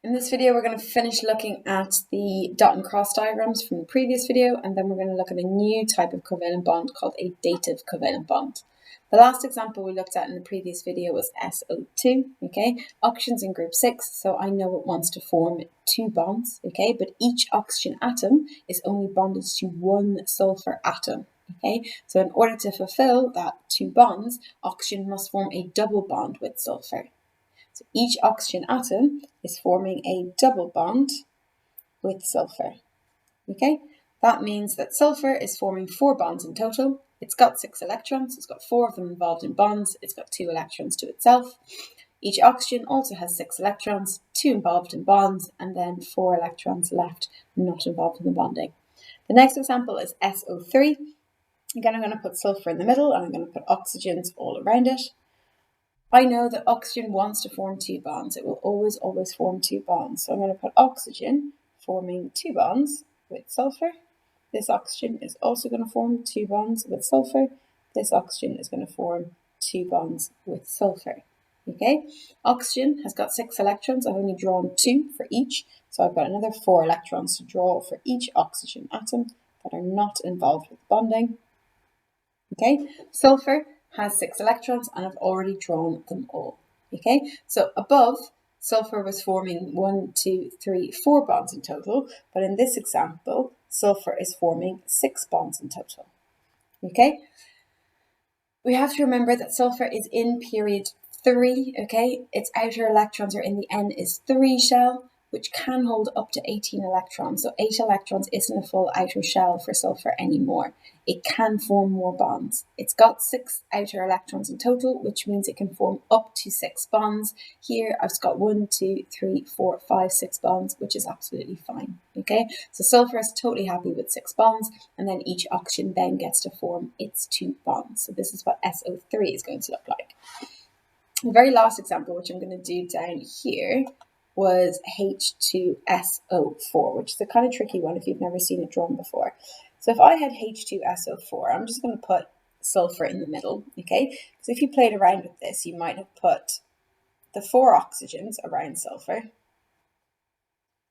In this video, we're going to finish looking at the dot and cross diagrams from the previous video, and then we're going to look at a new type of covalent bond called a dative covalent bond. The last example we looked at in the previous video was SO2, okay? Oxygen's in group 6, so I know it wants to form 2 bonds, okay? But each oxygen atom is only bonded to one sulfur atom, okay? So in order to fulfill that 2 bonds, oxygen must form a double bond with sulfur. So each oxygen atom is forming a double bond with sulfur. Okay, that means that sulfur is forming 4 bonds in total. It's got 6 electrons, it's got 4 of them involved in bonds, it's got 2 electrons to itself. Each oxygen also has 6 electrons, 2 involved in bonds, and then 4 electrons left not involved in the bonding. The next example is SO3. Again, I'm going to put sulfur in the middle and I'm going to put oxygens all around it. I know that oxygen wants to form 2 bonds. It will always form 2 bonds. So I'm going to put oxygen forming 2 bonds with sulfur. This oxygen is also going to form 2 bonds with sulfur. This oxygen is going to form 2 bonds with sulfur. Okay, oxygen has got 6 electrons. I've only drawn 2 for each. So I've got another 4 electrons to draw for each oxygen atom that are not involved with bonding. Okay, sulfur has 6 electrons and I've already drawn them all. Okay, so above, sulfur was forming 1, 2, 3, 4 bonds in total, but in this example, sulfur is forming 6 bonds in total. Okay, we have to remember that sulfur is in period 3, okay, its outer electrons are in the N is 3 shell, which can hold up to 18 electrons. So 8 electrons isn't a full outer shell for sulfur anymore. It can form more bonds. It's got 6 outer electrons in total, which means it can form up to 6 bonds. Here I've got 1, 2, 3, 4, 5, 6 bonds, which is absolutely fine. Okay, so sulfur is totally happy with 6 bonds, and then each oxygen then gets to form its 2 bonds. So this is what SO3 is going to look like. The very last example, which I'm going to do down here, was H2SO4, which is a kind of tricky one if you've never seen it drawn before. So if I had H2SO4, I'm just going to put sulfur in the middle, okay? Because if you played around with this, you might have put the 4 oxygens around sulfur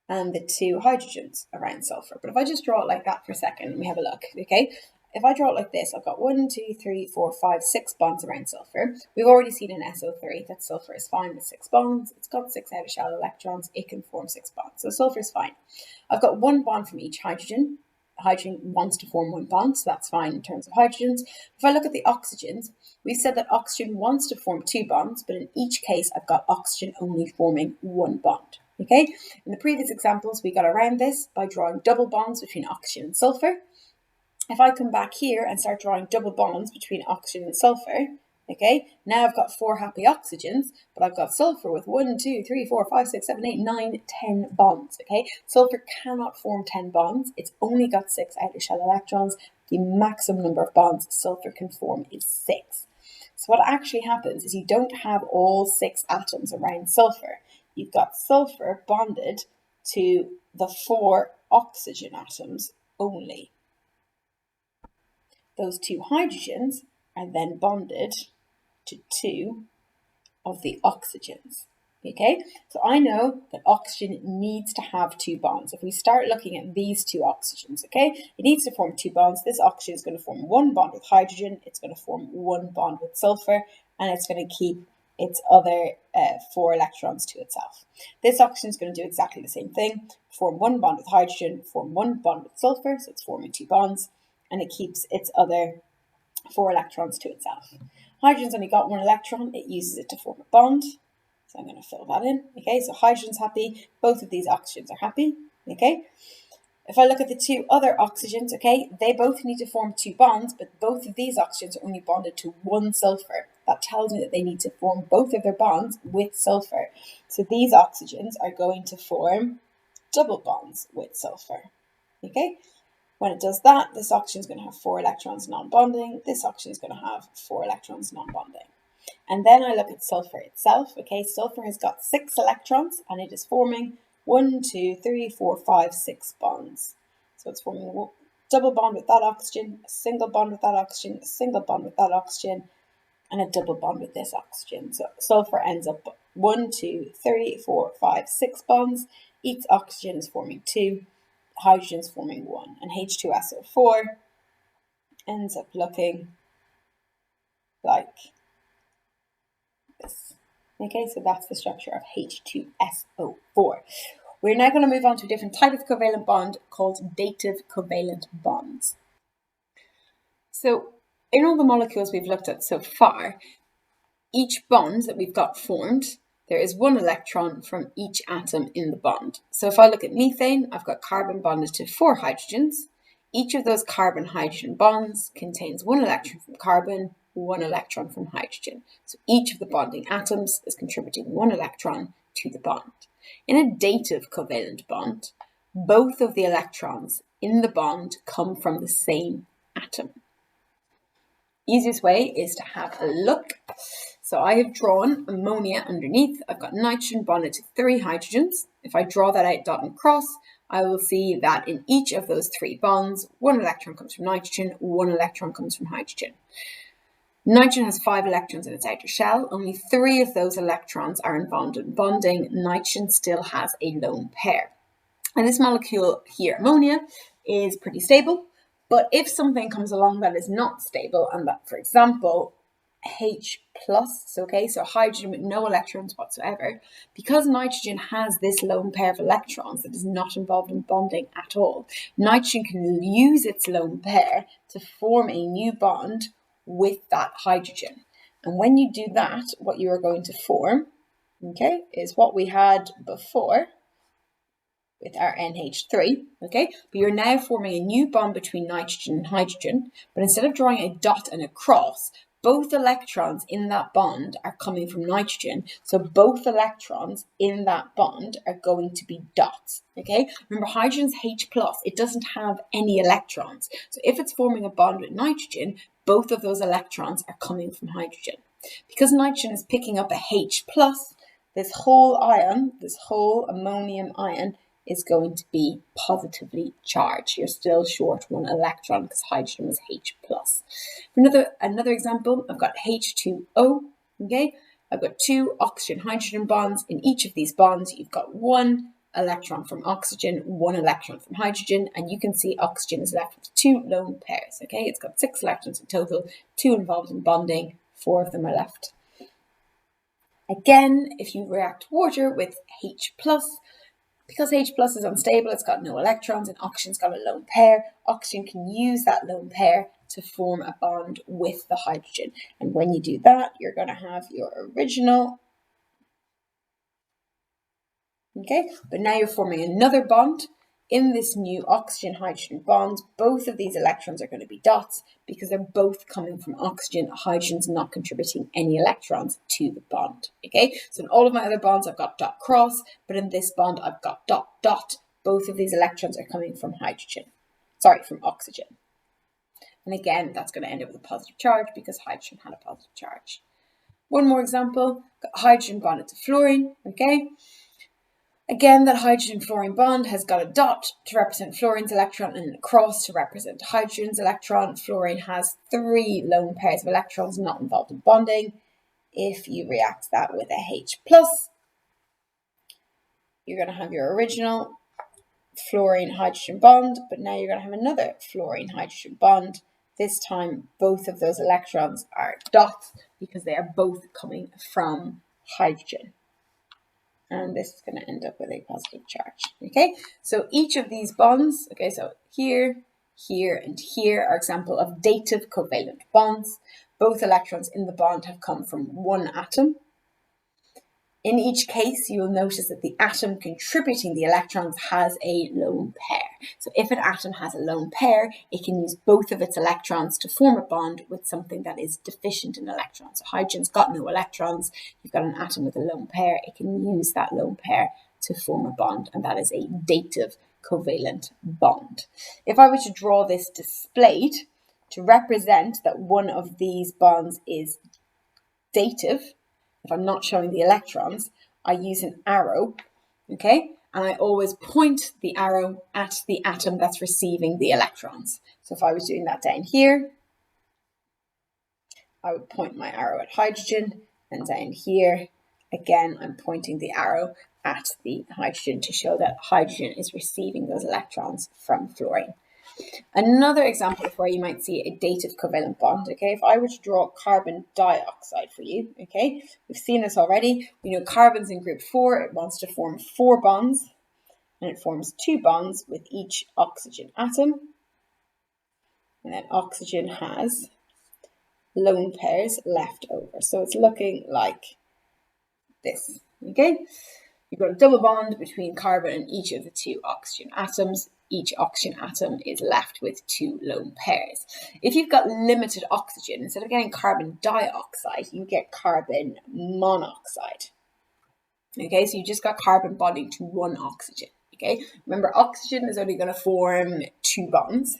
and the 2 hydrogens around sulfur. But if I just draw it like that for a second, let me have a look, okay? If I draw it like this, I've got 1, 2, 3, 4, 5, 6 bonds around sulfur. We've already seen in SO3 that sulfur is fine with 6 bonds. It's got 6 outer shell electrons. It can form 6 bonds. So sulfur is fine. I've got 1 bond from each hydrogen. Hydrogen wants to form 1 bond, so that's fine in terms of hydrogens. If I look at the oxygens, we said that oxygen wants to form 2 bonds, but in each case, I've got oxygen only forming 1 bond. Okay? In the previous examples, we got around this by drawing double bonds between oxygen and sulfur. If I come back here and start drawing double bonds between oxygen and sulfur, okay, now I've got 4 happy oxygens, but I've got sulfur with 1, 2, 3, 4, 5, 6, 7, 8, 9, 10 bonds, okay? Sulfur cannot form 10 bonds. It's only got 6 outer shell electrons. The maximum number of bonds sulfur can form is 6. So what actually happens is you don't have all 6 atoms around sulfur. You've got sulfur bonded to the 4 oxygen atoms only. Those 2 hydrogens are then bonded to 2 of the oxygens. Okay, so I know that oxygen needs to have 2 bonds. If we start looking at these 2 oxygens, okay, it needs to form 2 bonds. This oxygen is going to form 1 bond with hydrogen, it's going to form 1 bond with sulfur, and it's going to keep its other 4 electrons to itself. This oxygen is going to do exactly the same thing, form 1 bond with hydrogen, form 1 bond with sulfur, so it's forming 2 bonds, and it keeps its other 4 electrons to itself. Hydrogen's only got 1 electron, it uses it to form a bond. So I'm going to fill that in. Okay, so hydrogen's happy, both of these oxygens are happy. Okay, if I look at the 2 other oxygens, okay, they both need to form 2 bonds, but both of these oxygens are only bonded to 1 sulfur. That tells me that they need to form both of their bonds with sulfur. So these oxygens are going to form double bonds with sulfur. Okay. When it does that, this oxygen is going to have 4 electrons non-bonding. This oxygen is going to have 4 electrons non-bonding. And then I look at sulfur itself. Okay, sulfur has got 6 electrons and it is forming 1, 2, 3, 4, 5, 6 bonds. So it's forming a double bond with that oxygen, a single bond with that oxygen, a single bond with that oxygen, and a double bond with this oxygen. So sulfur ends up 1, 2, 3, 4, 5, 6 bonds. Each oxygen is forming 2, hydrogen is forming 1, and H2SO4 ends up looking like this. Okay, so that's the structure of H2SO4. We're now going to move on to a different type of covalent bond called dative covalent bonds. So in all the molecules we've looked at so far, each bond that we've got formed, there is one electron from each atom in the bond. So if I look at methane, I've got carbon bonded to 4 hydrogens. Each of those carbon-hydrogen bonds contains one electron from carbon, one electron from hydrogen. So each of the bonding atoms is contributing one electron to the bond. In a dative covalent bond, both of the electrons in the bond come from the same atom. Easiest way is to have a look. So I have drawn ammonia underneath. I've got nitrogen bonded to 3 hydrogens. If I draw that out dot and cross, I will see that in each of those 3 bonds, 1 electron comes from nitrogen, 1 electron comes from hydrogen. Nitrogen has 5 electrons in its outer shell. Only 3 of those electrons are involved in bonding. Nitrogen still has a lone pair. And this molecule here, ammonia, is pretty stable. But if something comes along that is not stable, and that, for example, H+, okay, so hydrogen with no electrons whatsoever, because nitrogen has this lone pair of electrons that is not involved in bonding at all, nitrogen can use its lone pair to form a new bond with that hydrogen. And when you do that, what you are going to form, okay, is what we had before with our NH3, okay? But you're now forming a new bond between nitrogen and hydrogen, but instead of drawing a dot and a cross, both electrons in that bond are coming from nitrogen, so both electrons in that bond are going to be dots, okay? Remember, hydrogen's H+, it doesn't have any electrons, so if it's forming a bond with nitrogen, both of those electrons are coming from hydrogen. Because nitrogen is picking up a H+, this whole ion, this whole ammonium ion, is going to be positively charged. You're still short 1 electron because hydrogen was H+. For another example, I've got H2O, okay? I've got 2 oxygen-hydrogen bonds. In each of these bonds, you've got 1 electron from oxygen, 1 electron from hydrogen, and you can see oxygen is left with 2 lone pairs, okay? It's got 6 electrons in total, 2 involved in bonding, 4 of them are left. Again, if you react water with H+, because H+ is unstable, it's got no electrons, and oxygen's got a lone pair. Oxygen can use that lone pair to form a bond with the hydrogen. And when you do that, you're going to have your original. Okay, but now you're forming another bond. In this new oxygen-hydrogen bond, both of these electrons are going to be dots because they're both coming from oxygen. Hydrogen's not contributing any electrons to the bond. Okay, so in all of my other bonds, I've got dot cross, but in this bond, I've got dot dot. Both of these electrons are coming from from oxygen. And again, that's going to end up with a positive charge because hydrogen had a positive charge. One more example, got hydrogen bonded to fluorine, okay? Again, that hydrogen-fluorine bond has got a dot to represent fluorine's electron and a cross to represent hydrogen's electron. Fluorine has 3 lone pairs of electrons not involved in bonding. If you react that with a H+, you're going to have your original fluorine-hydrogen bond, but now you're going to have another fluorine-hydrogen bond. This time, both of those electrons are dots because they are both coming from hydrogen. And this is going to end up with a positive charge, okay? So each of these bonds, okay, so here, here, and here are example of dative covalent bonds. Both electrons in the bond have come from one atom. In each case, you will notice that the atom contributing the electrons has a lone pair. So if an atom has a lone pair, it can use both of its electrons to form a bond with something that is deficient in electrons. So hydrogen's got no electrons. You've got an atom with a lone pair. It can use that lone pair to form a bond, and that is a dative covalent bond. If I were to draw this displayed to represent that one of these bonds is dative, if I'm not showing the electrons, I use an arrow, okay? And I always point the arrow at the atom that's receiving the electrons. So if I was doing that down here, I would point my arrow at hydrogen, and down here, Again, I'm pointing the arrow at the hydrogen to show that hydrogen is receiving those electrons from fluorine. Another example of where you might see a dative covalent bond, okay, if I were to draw carbon dioxide for you, okay, we've seen this already. We know carbon's in group 4, it wants to form 4 bonds, and it forms 2 bonds with each oxygen atom. And then oxygen has lone pairs left over. So it's looking like this, okay? You've got a double bond between carbon and each of the 2 oxygen atoms. Each oxygen atom is left with 2 lone pairs. If you've got limited oxygen, instead of getting carbon dioxide, you get carbon monoxide. Okay, so you just got carbon bonding to 1 oxygen. Okay, remember oxygen is only going to form 2 bonds.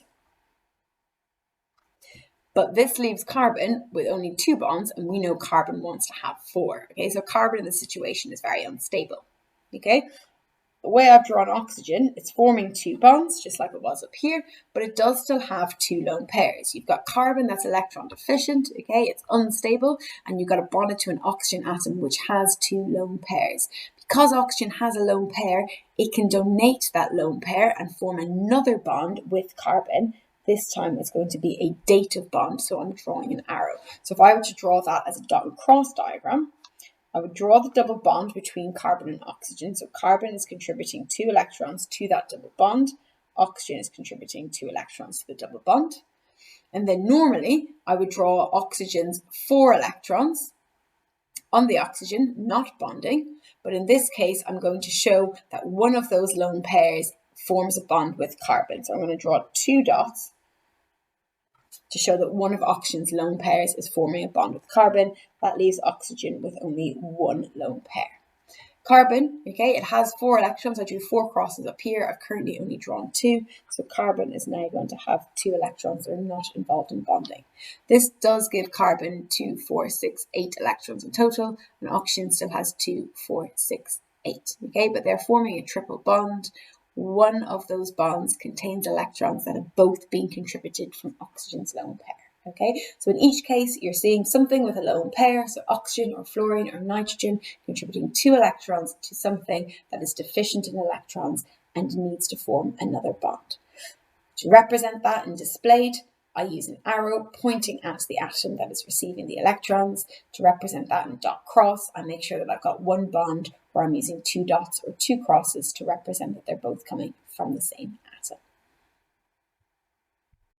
But this leaves carbon with only 2 bonds, and we know carbon wants to have 4. Okay, so carbon in this situation is very unstable. Okay, the way I've drawn oxygen, it's forming 2 bonds, just like it was up here, but it does still have 2 lone pairs. You've got carbon that's electron deficient, okay, it's unstable, and you've got to bond it to an oxygen atom which has 2 lone pairs. Because oxygen has a lone pair, it can donate that lone pair and form another bond with carbon. This time it's going to be a dative bond, so I'm drawing an arrow. So if I were to draw that as a dot and cross diagram, I would draw the double bond between carbon and oxygen. So carbon is contributing 2 electrons to that double bond. Oxygen is contributing 2 electrons to the double bond. And then normally I would draw oxygen's 4 electrons on the oxygen, not bonding. But in this case, I'm going to show that one of those lone pairs forms a bond with carbon. So I'm going to draw 2 dots to show that one of oxygen's lone pairs is forming a bond with carbon. That leaves oxygen with only 1 lone pair. Carbon, okay, it has 4 electrons. I drew 4 crosses up here. I've currently only drawn 2. So carbon is now going to have 2 electrons that are not involved in bonding. This does give carbon 2, 4, 6, 8 electrons in total, and oxygen still has 2, 4, 6, 8. Okay, but they're forming a triple bond. One of those bonds contains electrons that have both been contributed from oxygen's lone pair. Okay, so in each case, you're seeing something with a lone pair, so oxygen or fluorine or nitrogen contributing 2 electrons to something that is deficient in electrons and needs to form another bond. To represent that and displayed, I use an arrow pointing at the atom that is receiving the electrons. To represent that in dot cross, I make sure that I've got 1 bond where I'm using 2 dots or 2 crosses to represent that they're both coming from the same